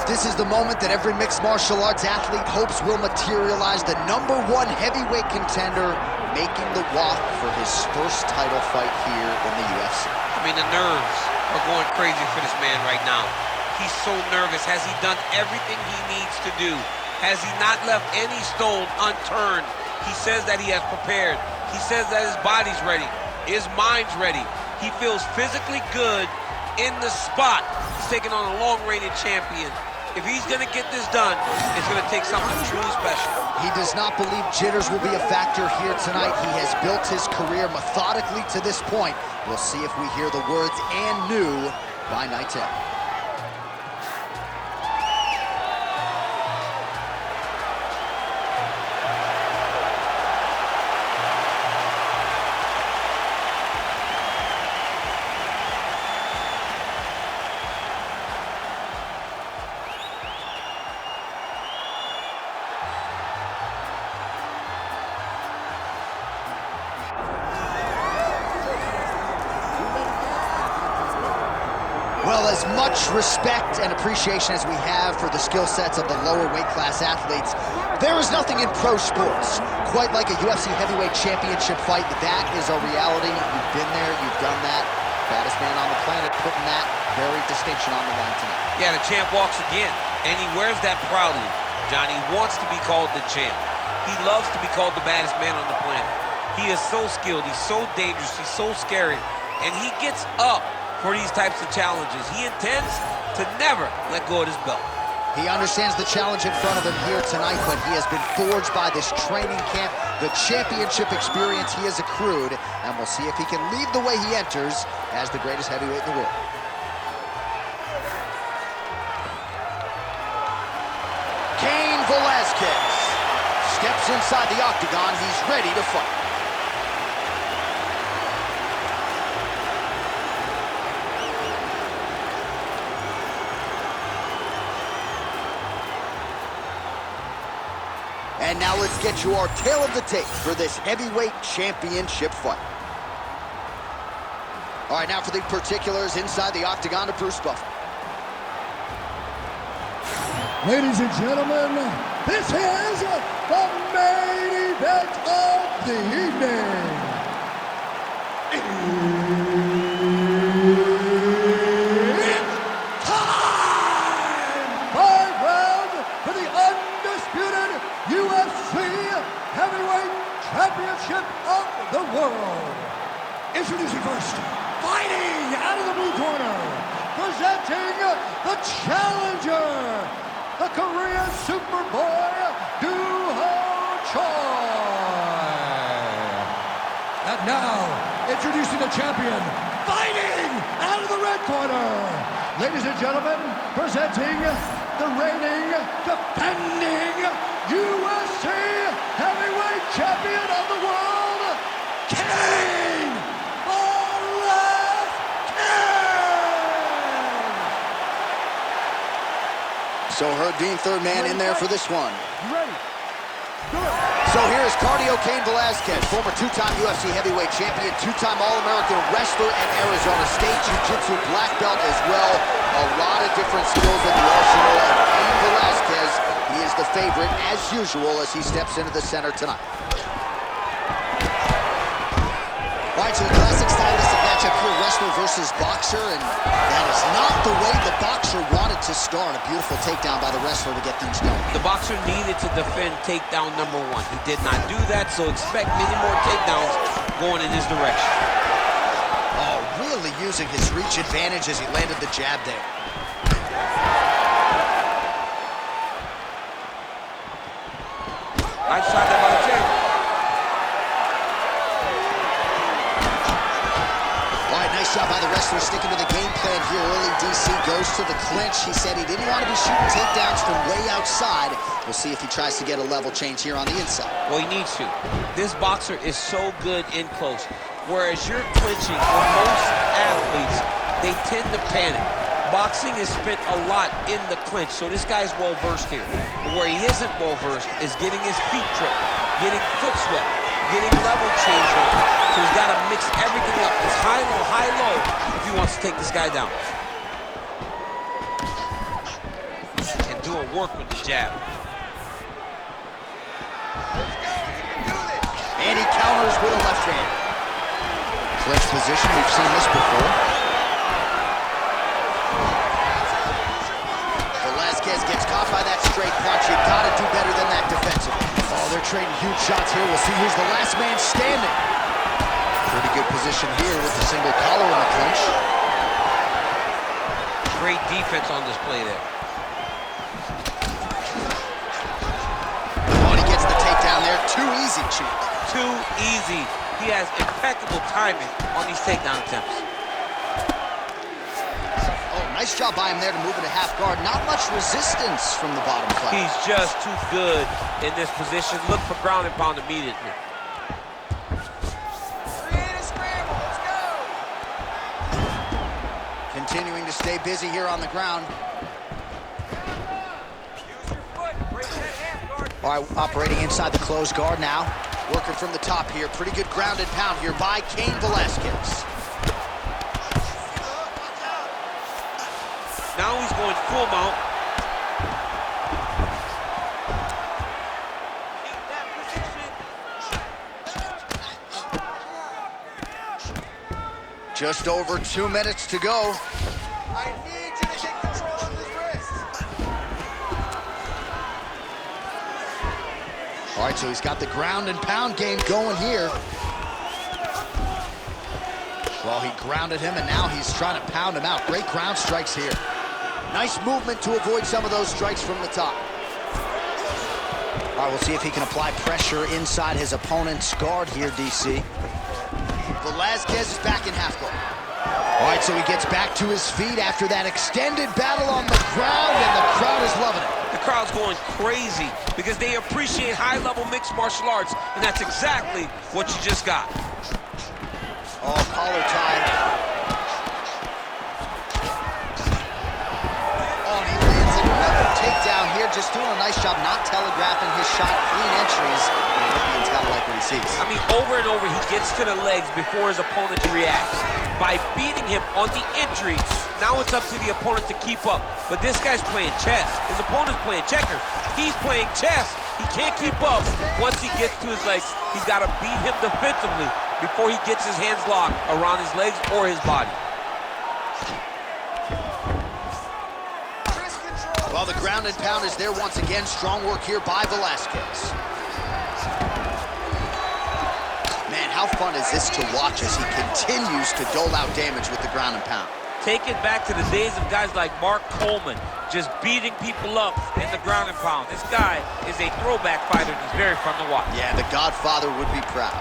This is the moment that every mixed martial arts athlete hopes will materialize. The #1 heavyweight contender making the walk for his first title fight here in the UFC. I mean, the nerves are going crazy for this man right now. He's so nervous. Has he done everything he needs to do? Has he not left any stone unturned? He says that he has prepared. He says that his body's ready. His mind's ready. He feels physically good in the spot. He's taking on a long-reigning champion. If he's going to get this done, it's going to take something truly special. He does not believe jitters will be a factor here tonight. He has built his career methodically to this point. We'll see if we hear the words "and new" by night 10. Well, as much respect and appreciation as we have for the skill sets of the lower weight class athletes, there is nothing in pro sports quite like a UFC heavyweight championship fight. That is a reality. You've been there, you've done that. Baddest man on the planet putting that very distinction on the line tonight. Yeah, the champ walks again, and he wears that proudly. Johnny wants to be called the champ. He loves to be called the baddest man on the planet. He is so skilled, he's so dangerous, he's so scary, and he gets up for these types of challenges. He intends to never let go of his belt. He understands the challenge in front of him here tonight, but he has been forged by this training camp, the championship experience he has accrued, and we'll see if he can leave the way he enters as the greatest heavyweight in the world. Cain Velasquez steps inside the octagon. He's ready to fight. And now let's get you our tale of the tape for this heavyweight championship fight. All right, now for the particulars inside the octagon of Bruce Buffer. Ladies and gentlemen, this is the main event of the evening. It's time! 5 rounds for the undisputed UFC Heavyweight Championship of the world. Introducing first, fighting out of the blue corner, presenting the challenger, the Korean Superboy, Duho Choi. And now, introducing the champion, fighting out of the red corner. Ladies and gentlemen, presenting the reigning, defending UFC Heavyweight Champion of the world, Cain Velasquez! So Herb Dean, third man in there for this one. You ready? Do it. So here is Cardio Cain Velasquez, former 2-time UFC heavyweight champion, 2-time All-American wrestler and Arizona State Jiu-Jitsu black belt as well. A lot of different skills in the arsenal of Cain Velasquez. He is the favorite, as usual, as he steps into the center tonight. All right, so the classic stylistic matchup here, wrestler versus boxer, and that is not the way the boxer wanted to start. A beautiful takedown by the wrestler to get things going. The boxer needed to defend takedown number 1. He did not do that, so expect many more takedowns going in his direction. Oh, really using his reach advantage as he landed the jab there. Nice shot there by the champ. Nice job by the wrestler, sticking to the game plan here early. DC goes to the clinch. He said he didn't want to be shooting takedowns from way outside. We'll see if he tries to get a level change here on the inside. Well, he needs to. This boxer is so good in close. Whereas you're clinching for most athletes, they tend to panic. Boxing is spent a lot in the clinch, so this guy's well-versed here. But where he isn't well-versed is getting his feet tripped, getting foot swept, getting level change on. So he's got to mix everything up. It's high-low if he wants to take this guy down. going to work with the jab. And he counters with a left hand. Clinch position, we've seen this before. Velasquez gets caught by that straight punch. You gotta do better than that defensively. Oh, they're trading huge shots here. We'll see who's the last man standing. Pretty good position here with the single collar in the clinch. Great defense on display there. Oh, and he gets the takedown there. Too easy, Chief. Too easy. He has impeccable timing on these takedown attempts. Oh, nice job by him there to move into half guard. Not much resistance from the bottom flat. He's just too good in this position. Look for ground and pound immediately. Create a scramble, let's go! Continuing to stay busy here on the ground. Use your foot, break that half guard. All right, operating inside the closed guard now. Working from the top here. Pretty good ground and pound here by Cain Velasquez. Now he's going full mount. Keep that position. Just over 2 minutes to go. I need you to take control of his wrist. All right, so he's got the ground and pound game going here. Well, he grounded him, and now he's trying to pound him out. Great ground strikes here. Nice movement to avoid some of those strikes from the top. All right, we'll see if he can apply pressure inside his opponent's guard here, DC. Velasquez is back in half guard. All right, so he gets back to his feet after that extended battle on the ground, and the crowd is loving it. The crowd's going crazy because they appreciate high-level mixed martial arts, and that's exactly what you just got. Oh, collar tie. Oh, and he lands another takedown here, just doing a nice job not telegraphing his shot. Clean entries. The Olympian's gotta like what he sees. I mean, over and over, he gets to the legs before his opponent reacts. By beating him on the entry, now it's up to the opponent to keep up. But this guy's playing chess. His opponent's playing checkers. He's playing chess. He can't keep up. Once he gets to his legs, he's got to beat him defensively before he gets his hands locked around his legs or his body. Wrist control. Well, the ground and pound is there once again. Strong work here by Velasquez. Man, how fun is this to watch as he continues to dole out damage with the ground and pound? Take it back to the days of guys like Mark Coleman, just beating people up in the ground and pound. This guy is a throwback fighter, and he's very fun to watch. Yeah, the Godfather would be proud.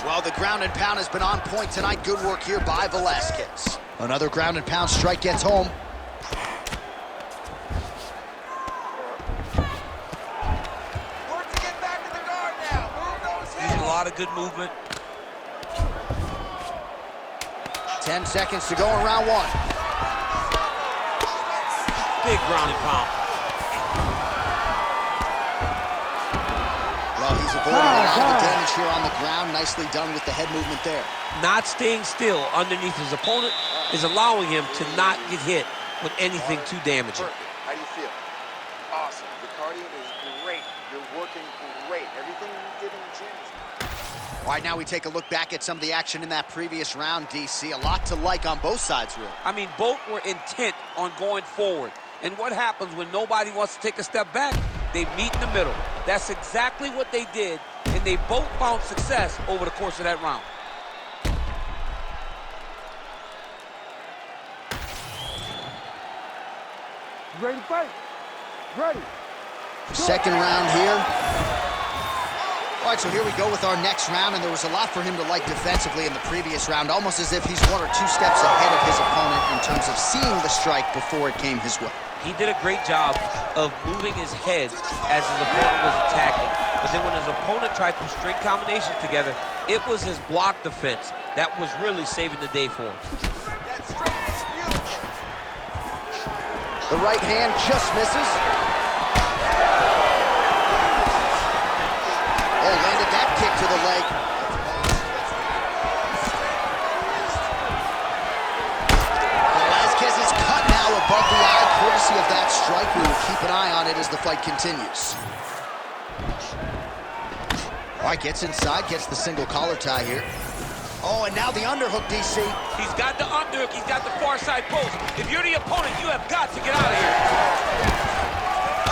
Well, the ground and pound has been on point tonight. Good work here by Velasquez. Another ground and pound strike gets home. Work to get back to the guard now. Move those hips. There's a lot of good movement. 10 seconds to go in round one. Big ground and pound. Well, he's avoiding a lot of the damage here on the ground. Nicely done with the head movement there. Not staying still underneath his opponent is allowing him to not get hit with anything too damaging. Perfect. How do you feel? Awesome. The cardio is great. You're working great. Everything you did in the gym is All right, now we take a look back at some of the action in that previous round, DC. A lot to like on both sides, really. I mean, both were intent on going forward. And what happens when nobody wants to take a step back? They meet in the middle. That's exactly what they did, and they both found success over the course of that round. Ready to fight? Ready. Second round here. All right, so here we go with our next round, and there was a lot for him to like defensively in the previous round, almost as if he's 1 or 2 steps ahead of his opponent in terms of seeing the strike before it came his way. He did a great job of moving his head as his opponent was attacking. But then when his opponent tried to string combinations together, it was his block defense that was really saving the day for him. that strength is huge. The right hand just misses. Oh, landed that kick to the leg. Velasquez is cut now above the eye, courtesy of that strike. We will keep an an eye on it as the fight continues. All right, gets inside, gets the single collar tie here. Oh, and now the underhook, DC. He's got the underhook, he's got the far side post. If you're the opponent, you have got to get out of here.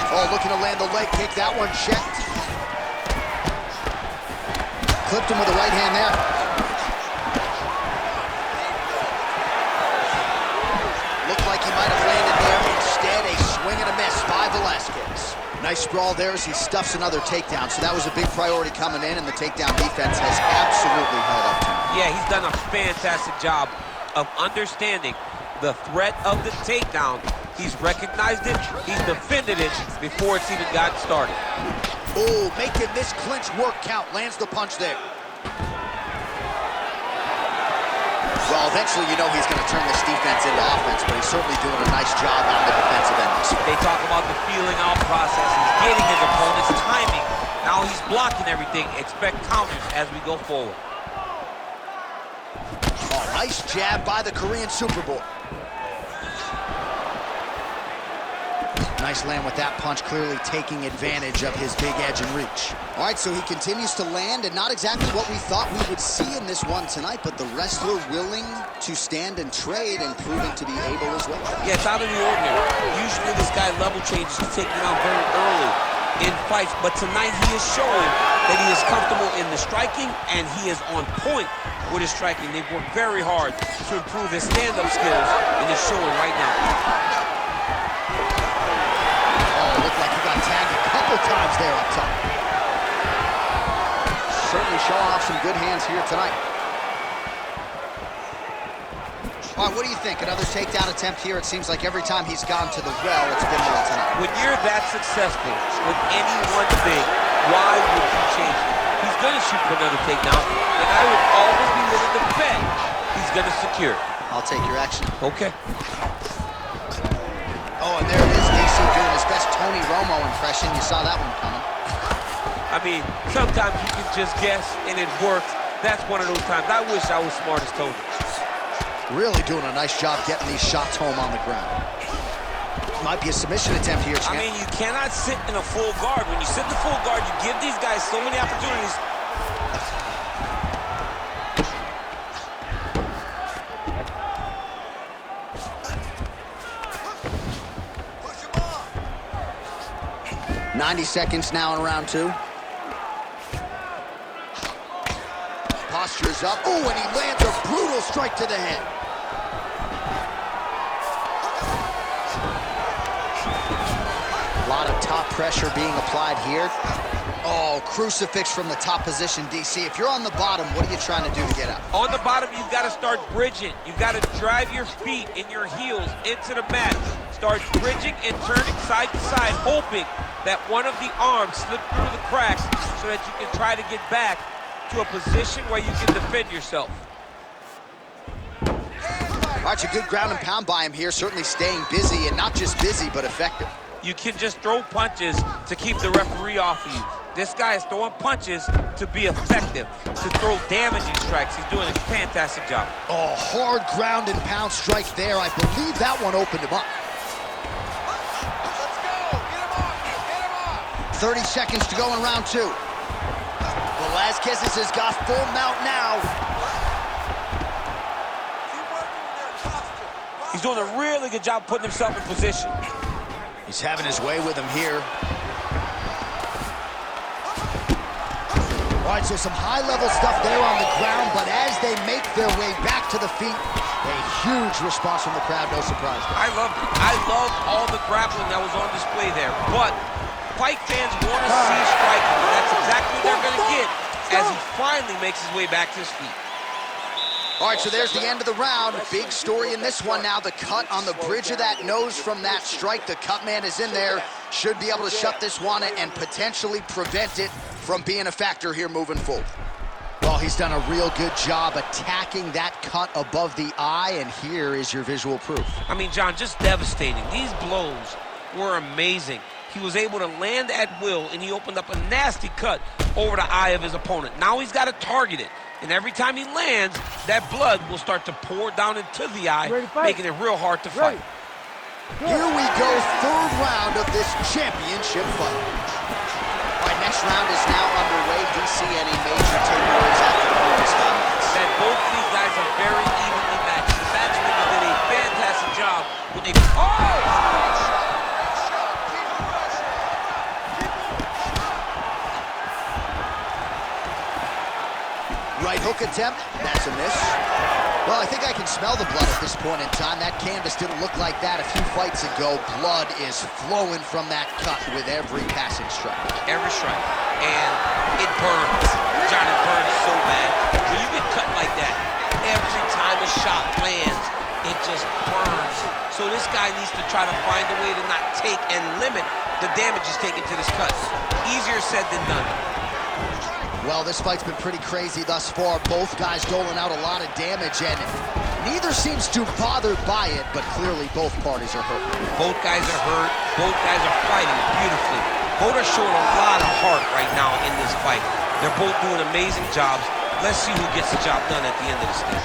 Oh, looking to land the leg kick, that one checked. Clipped him with the right hand there. Looked like he might have landed there. Instead, a swing and a miss by Velasquez. Nice sprawl there as he stuffs another takedown. So that was a big priority coming in, and the takedown defense has absolutely held up to him. Yeah, he's done a fantastic job of understanding the threat of the takedown. He's recognized it, he's defended it before it's even gotten started. Oh, making this clinch work count. Lands the punch there. Well, eventually you know he's going to turn this defense into offense, but he's certainly doing a nice job on the defensive end. They talk about the feeling out process. He's getting his opponent's timing. Now he's blocking everything. Expect counters as we go forward. Oh, nice jab by the Korean Superboy. Nice land with that punch, clearly taking advantage of his big edge and reach. All right, so he continues to land, and not exactly what we thought we would see in this one tonight, but the wrestler willing to stand and trade and proving to be able as well. Yeah, it's out of the ordinary. Usually this guy level changes to take it out very early in fights, but tonight he is showing that he is comfortable in the striking, and he is on point with his striking. They've worked very hard to improve his stand-up skills, and it's showing right now. Tagged a couple times there up top. Certainly showing off some good hands here tonight. All right, what do you think? Another takedown attempt here. It seems like every time he's gone to the well, it's been one tonight. When you're that successful with any one thing, why would you change it? He's going to shoot for another takedown, and I would always be willing to bet he's going to secure it. I'll take your action. Okay. Oh, and there it is, DC doing his best Tony Romo impression. You saw that one coming. I mean, sometimes you can just guess, and it works. That's one of those times. I wish I was smart as Tony. Really doing a nice job getting these shots home on the ground. Might be a submission attempt here, champ. I mean, you cannot sit in a full guard. When you sit in the full guard, you give these guys so many opportunities. Push him on. 90 seconds now in round two. Posture's up. Oh, and he lands a brutal strike to the head. A lot of top pressure being applied here. Oh, crucifix from the top position, DC. If you're on the bottom, what are you trying to do to get out? On the bottom, you've got to start bridging. You've got to drive your feet and your heels into the mat. Start bridging and turning side to side, hoping that one of the arms slip through the cracks so that you can try to get back to a position where you can defend yourself. All right, a good ground and pound by him here, certainly staying busy, and not just busy, but effective. You can just throw punches to keep the referee off of you. This guy is throwing punches to be effective, to throw damaging strikes. He's doing a fantastic job. Oh, hard ground and pound strike there. I believe that one opened him up. Let's go! Get him off! Get him off! 30 seconds to go in round two. Velasquez has got full mount now. Keep working with their posture. He's doing a really good job putting himself in position. He's having his way with him here. All right, so some high-level stuff there on the ground, but as they make their way back to the feet, a huge response from the crowd, no surprise there. I love it. I love all the grappling that was on display there, but fight fans want to see striking, and that's exactly what they're going to get as he finally makes his way back to his feet. All right, so there's the end of the round. Big story in this one now. The cut on the bridge of that nose from that strike. The cut man is in there. Should be able to shut this one and potentially prevent it from being a factor here moving forward. Well, he's done a real good job attacking that cut above the eye, and here is your visual proof. I mean, John, just devastating. These blows were amazing. He was able to land at will, and he opened up a nasty cut over the eye of his opponent. Now he's got to target it. And every time he lands, that blood will start to pour down into the eye, making it real hard to fight. Here we go, third round of this championship fight. All right, next round is now underway. DC, any major takeaways after the previous fight? That both of these guys are very evenly matched. The matchmakers did a fantastic job when they... Right hook attempt, that's a miss. Well, I think I can smell the blood at this point in time. That canvas didn't look like that a few fights ago. Blood is flowing from that cut with every passing strike. Every strike. And it burns. Johnny, burns so bad. When you get cut like that, every time a shot lands, it just burns. So this guy needs to try to find a way to not take and limit the damage he's taken to this cut. Easier said than done. Well, this fight's been pretty crazy thus far. Both guys doling out a lot of damage, and neither seems too bothered by it, but clearly both parties are hurt. Both guys are hurt. Both guys are fighting beautifully. Both are showing a lot of heart right now in this fight. They're both doing amazing jobs. Let's see who gets the job done at the end of this thing.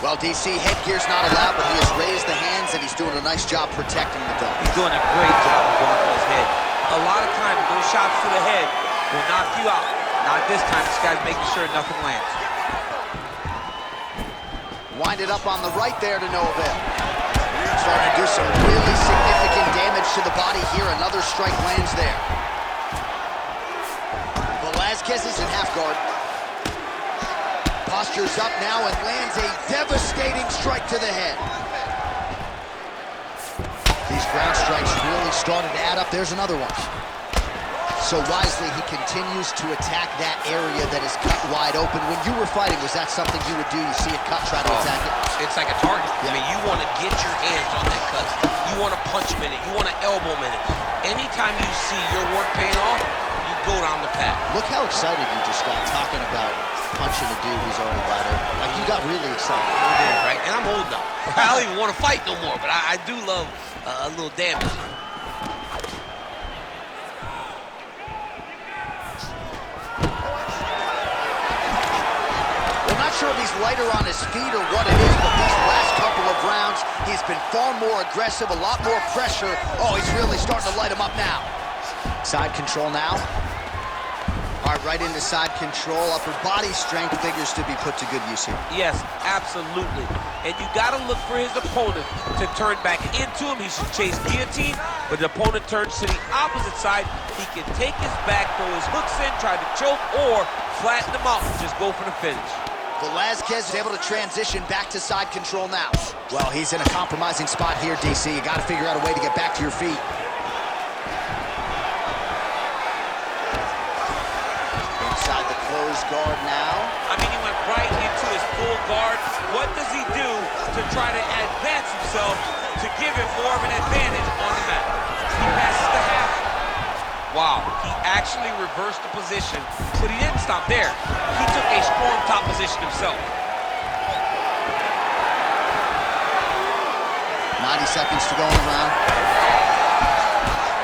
Well, DC, headgear's not allowed, but he has raised the hands, and he's doing a nice job protecting the belt. He's doing a great job of going for his head. A lot of times, those shots to the head will knock you out. Not this time. This guy's making sure nothing lands. Winded up on the right there to no avail. Starting to do some really significant damage to the body here. Another strike lands there. Velasquez is in half guard. Postures up now and lands a devastating strike to the head. These ground strikes really started to add up. There's another one. So wisely, he continues to attack that area that is cut wide open. When you were fighting, was that something you would do? You see it cut, try to attack it? It's like a target. Yeah. I mean, you want to get your hands on that cut. You want to punch him in it. You want to elbow him in it. Anytime you see your work paying off, you go down the path. Look how excited you just got talking about punching a dude who's already wide open. Like, you got really excited. Right? And I'm old now. I don't even want to fight no more, but I do love a little damage. Well, not sure if he's lighter on his feet or what it is, but these last couple of rounds, he's been far more aggressive, a lot more pressure. Oh, he's really starting to light him up now. Side control now. All right, right into side control. Upper body strength figures to be put to good use here. Yes, absolutely. And you got to look for his opponent to turn back into him. He should chase guillotine, but the opponent turns to the opposite side. He can take his back, throw his hooks in, try to choke, or flatten him out and just go for the finish. Velasquez is able to transition back to side control now. Well, he's in a compromising spot here, DC. You got to figure out a way to get back to your feet. Inside the closed guard now. I mean, he went right into his full guard. What does he do to try to advance himself to give him more of an advantage on the mat? He passes the half. Wow, he actually reversed the position, but he didn't stop there. He took a strong top position himself. 90 seconds to go in the round.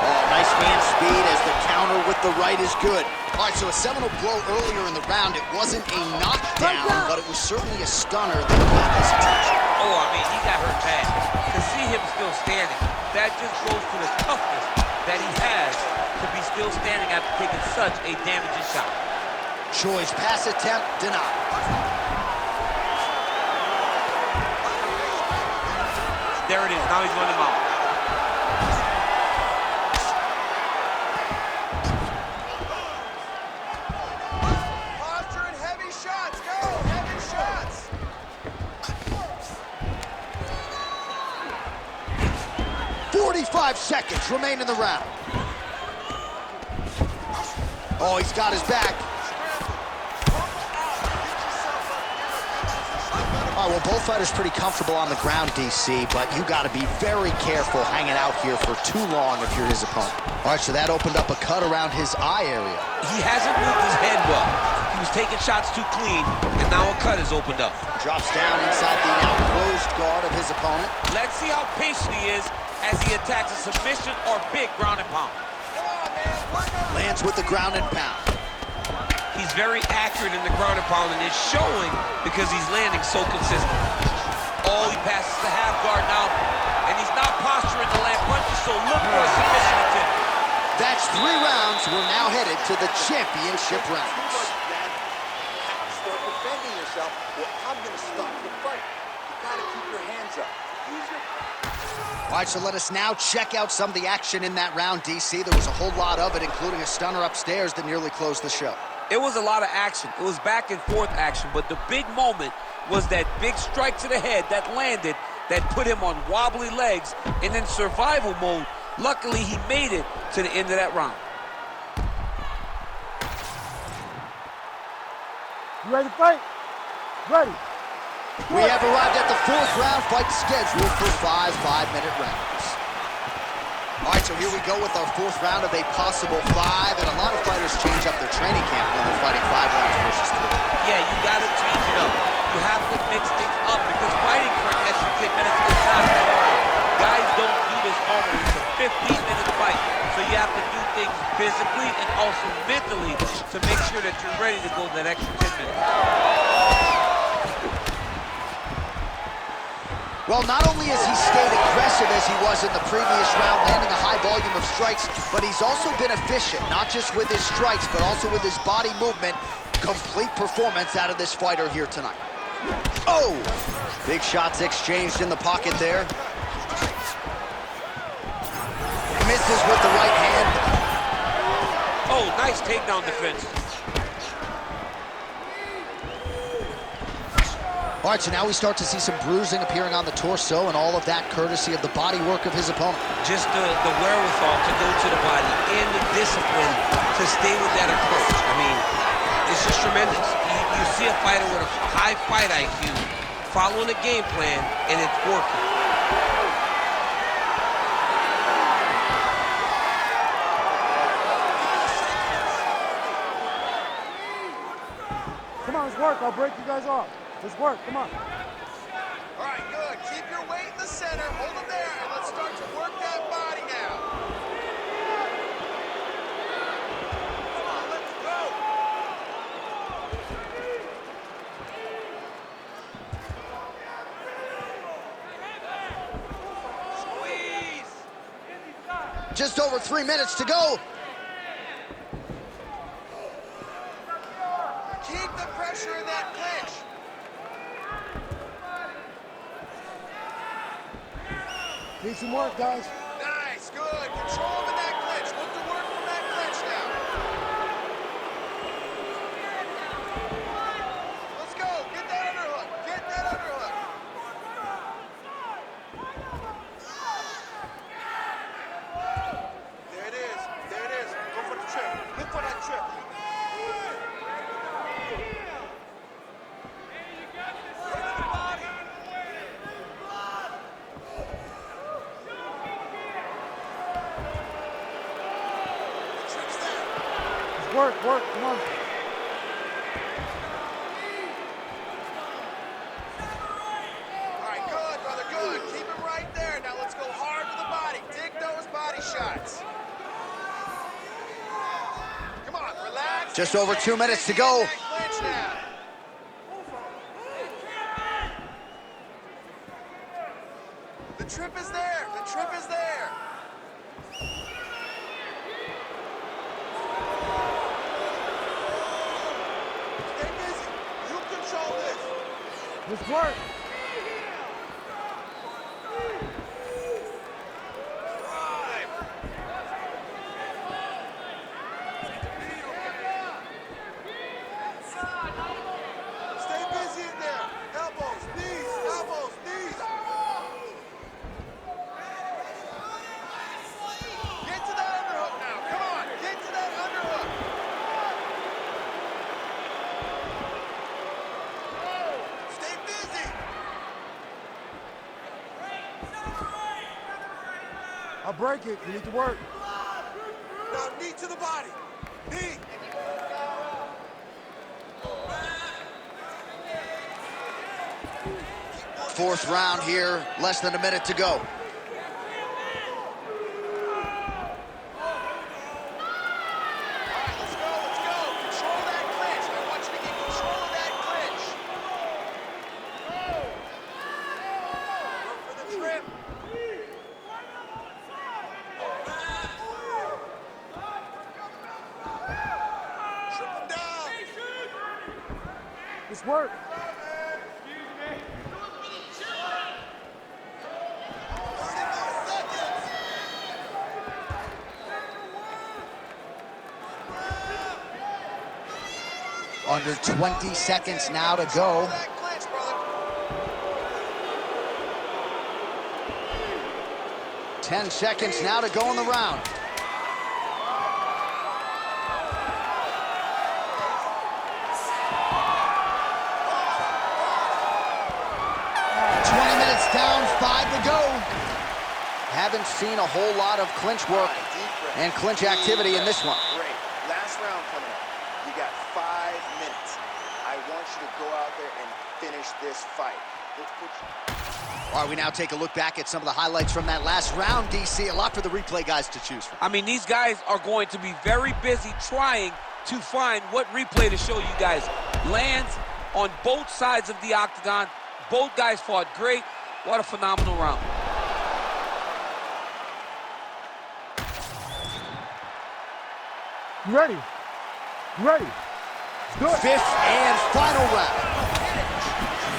Oh, nice hand speed as the counter with the right is good. All right, so a seminal blow earlier in the round. It wasn't a knockdown, but it was certainly a stunner that got his attention. Oh, I mean, he got hurt bad. To see him still standing, that just goes to the toughness that he has to be still standing after taking such a damaging shot. Choi's pass attempt denied. There it is. Now he's running him out. Posture and heavy shots. Go, heavy shots. .45 seconds remain in the round. Oh, he's got his back. All right, well, both fighters pretty comfortable on the ground, DC, but you got to be very careful hanging out here for too long if you're his opponent. All right, so that opened up a cut around his eye area. He hasn't moved his head well. He was taking shots too clean, and now a cut has opened up. Drops down inside the now closed guard of his opponent. Let's see how patient he is as he attacks a submission or big ground and pound. Lands with the ground and pound. He's very accurate in the ground and pound, and it's showing because he's landing so consistent. Oh, he passes the half guard now, and he's not posturing to land punches, so look for a submission attempt. That's 3 rounds. We're now headed to the championship rounds. Start defending yourself, or I'm going to stop the fight. You got to keep your hands up. Use your... All right, so let us now check out some of the action in that round, DC. There was a whole lot of it, including a stunner upstairs that nearly closed the show. It was a lot of action. It was back and forth action, but the big moment was that big strike to the head that landed, that put him on wobbly legs, and in survival mode, luckily he made it to the end of that round. You ready to fight? Ready. We have arrived at the 4th round fight scheduled for 5 5-minute rounds. All right, so here we go with our 4th round of a possible 5, and a lot of fighters change up their training camp when they're fighting 5 rounds versus 3. Yeah, you gotta change it up. You have to mix things up because fighting for an extra 10 minutes is not that hard. Guys don't do this often. It's a 15-minute fight, so you have to do things physically and also mentally to make sure that you're ready to go that extra 10 minutes. Well, not only has he stayed aggressive as he was in the previous round, landing a high volume of strikes, but he's also been efficient, not just with his strikes, but also with his body movement. Complete performance out of this fighter here tonight. Oh! Big shots exchanged in the pocket there. Misses with the right hand. Oh, nice takedown defense. All right, so now we start to see some bruising appearing on the torso, and all of that courtesy of the body work of his opponent. Just the wherewithal to go to the body and the discipline to stay with that approach. I mean, it's just tremendous. You see a fighter with a high fight IQ following a game plan, and it's working. Come on, let's work. I'll break you guys off. Let's work. Come on. All right, good. Keep your weight in the center. Hold them there, and let's start to work that body now. Come on, let's go. Squeeze. Just over 3 minutes to go. Keep the pressure in that clinch. Need some work, guys. Nice, good. Control him in that clinch. Look to work from that clinch now. Let's go. Get that underhook. Get that underhook. There it is. There it is. Go for the trip. Look for that trip. Work, work, come on. All right, good, brother, good. Keep him right there. Now let's go hard with the body. Dig those body shots. Come on, relax. Just over 2 minutes to go. Clinch now. The trip is there. The trip is there. Stay busy. You control this. Let's work. Drive. Stay busy in there. Elbows, knees, elbows, knees. Get to that underhook now. Come on, get to that underhook. Stay busy. I'll break it. You need to work. Now, knee to the body. Knee. Fourth round here, less than a minute to go. Let's go, let's go. Control that clinch. Work. Under 20 seconds now to go. 10 seconds now to go in the round. Down, 5 to go. Haven't seen a whole lot of clinch work and clinch activity in this one. Great. Last round coming up. You got 5 minutes. I want you to go out there and finish this fight. Let's put you... All right, we now take a look back at some of the highlights from that last round, DC. A lot for the replay guys to choose from. I mean, these guys are going to be very busy trying to find what replay to show you guys. Lands on both sides of the octagon. Both guys fought great. What a phenomenal round. Ready. Ready. Good. 5th and final round.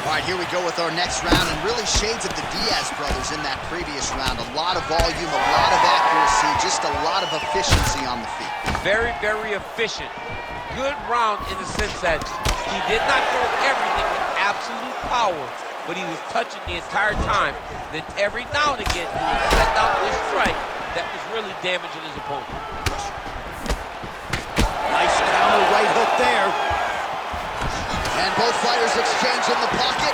All right, here we go with our next round, and really shades of the Diaz brothers in that previous round. A lot of volume, a lot of accuracy, just a lot of efficiency on the feet. Very, very efficient. Good round in the sense that he did not throw everything with absolute power, but he was touching the entire time. Then every now and again, he would set down this strike that was really damaging his opponent. Nice counter right hook there. And both fighters exchange in the pocket.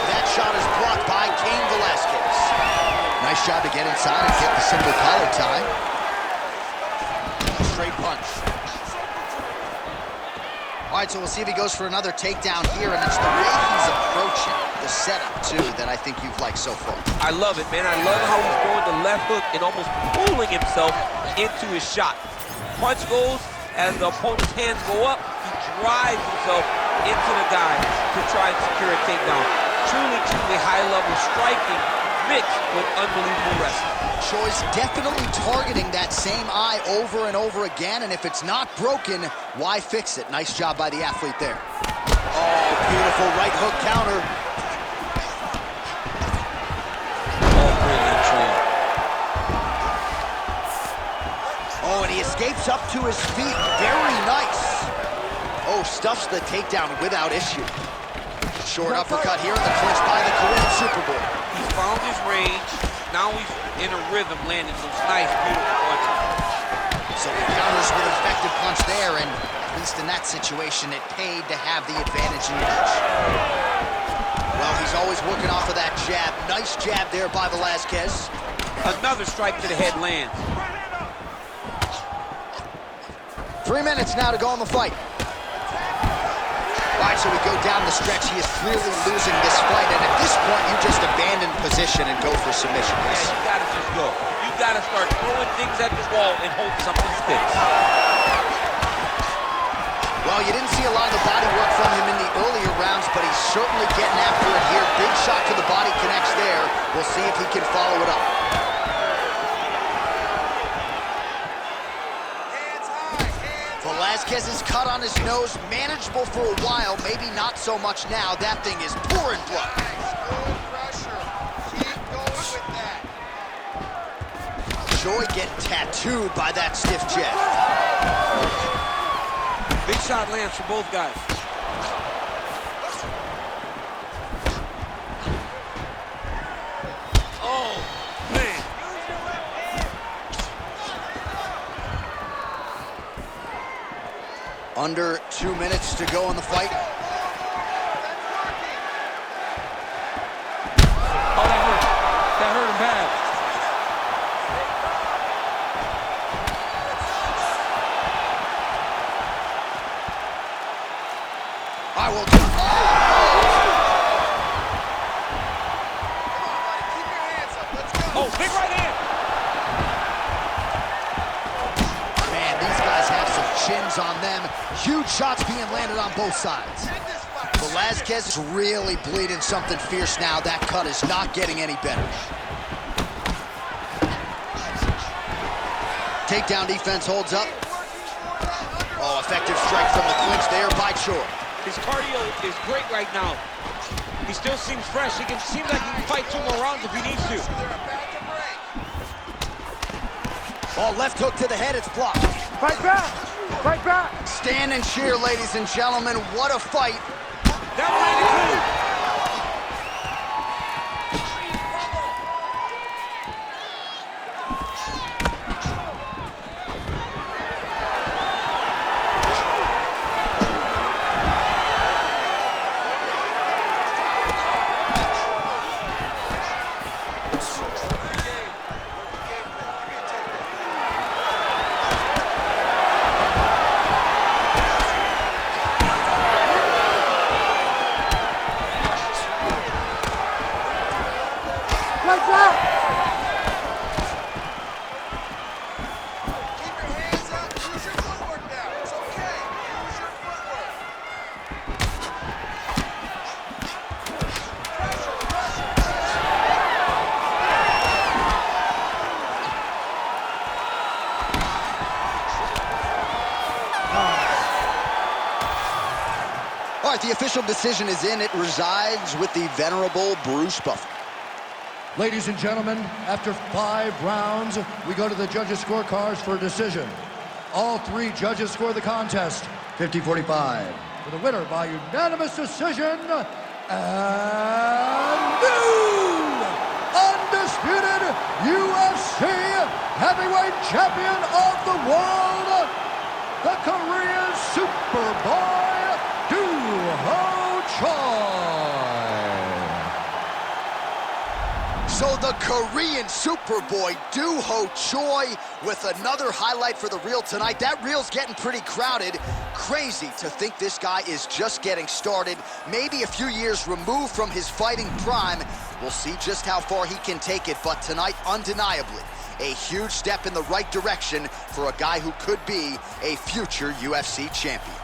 That shot is blocked by Cain Velasquez. Nice job to get inside and get the single collar tie. Straight punch. All right, so we'll see if he goes for another takedown here, and it's the way he's approaching the setup, too, that I think you've liked so far. I love it, man. I love how he's throwing the left hook and almost pulling himself into his shot. Punch goes, as the opponent's hands go up, he drives himself into the guy to try and secure a takedown. Truly, truly high-level striking mixed with unbelievable wrestling. Choi's definitely targeting that same eye over and over again, and if it's not broken, why fix it? Nice job by the athlete there. Oh, beautiful right hook counter. Oh, brilliant trade. Oh, and he escapes up to his feet. Very nice. Oh, stuffs the takedown without issue. Short uppercut here in the clinch by the Korean Superboy. He's found his range. Now he's in a rhythm, landing those nice, beautiful punches. So he counters with an effective punch there, and at least in that situation, it paid to have the advantage in reach. Well, he's always working off of that jab. Nice jab there by Velasquez. Another strike to the head lands. 3 minutes now to go in the fight. All right, so we go down the stretch. He is clearly losing this fight, and at this point, you just abandon position and go for submission. Yeah, you gotta just go. You gotta start throwing things at the wall and hope something sticks. Well, you didn't see a lot of the body work from him in the earlier rounds, but he's certainly getting after it here. Big shot to the body connects there. We'll see if he can follow it up. Velasquez's cut on his nose, manageable for a while, maybe not so much now. That thing is pouring blood. Good pressure. Keep going with that. Choi getting tattooed by that stiff jab. Big shot lands for both guys. Oh, man. Under 2 minutes to go in the fight. Oh, that hurt. That hurt him bad. I will. Come on, buddy. Keep your hands up. Let's go. Oh, big right hand. Man, these guys have some chins on them. Huge shots being landed on both sides. Velasquez is really bleeding something fierce now. That cut is not getting any better. Takedown defense holds up. Oh, effective strike from the clinch there by Choi. His cardio is great right now. He still seems fresh. Seems like he can fight 2 more rounds if he needs to. Oh, left hook to the head, it's blocked. Fight back! Fight back! Stand and cheer, ladies and gentlemen. What a fight. That ran clean. Fight back! Keep your hands up. Use your footwork now. It's okay. Use your footwork. All right, the official decision is in. It resides with the venerable Bruce Buffer. Ladies and gentlemen, after 5 rounds, we go to the judges' scorecards for a decision. All 3 judges score the contest 50-45. For the winner by unanimous decision, and new undisputed UFC heavyweight champion of the world, the Korean Superboy, Doo-Ho Choi. So the Korean Superboy, Doo-Ho Choi, with another highlight for the reel tonight. That reel's getting pretty crowded. Crazy to think this guy is just getting started, maybe a few years removed from his fighting prime. We'll see just how far he can take it, but tonight, undeniably, a huge step in the right direction for a guy who could be a future UFC champion.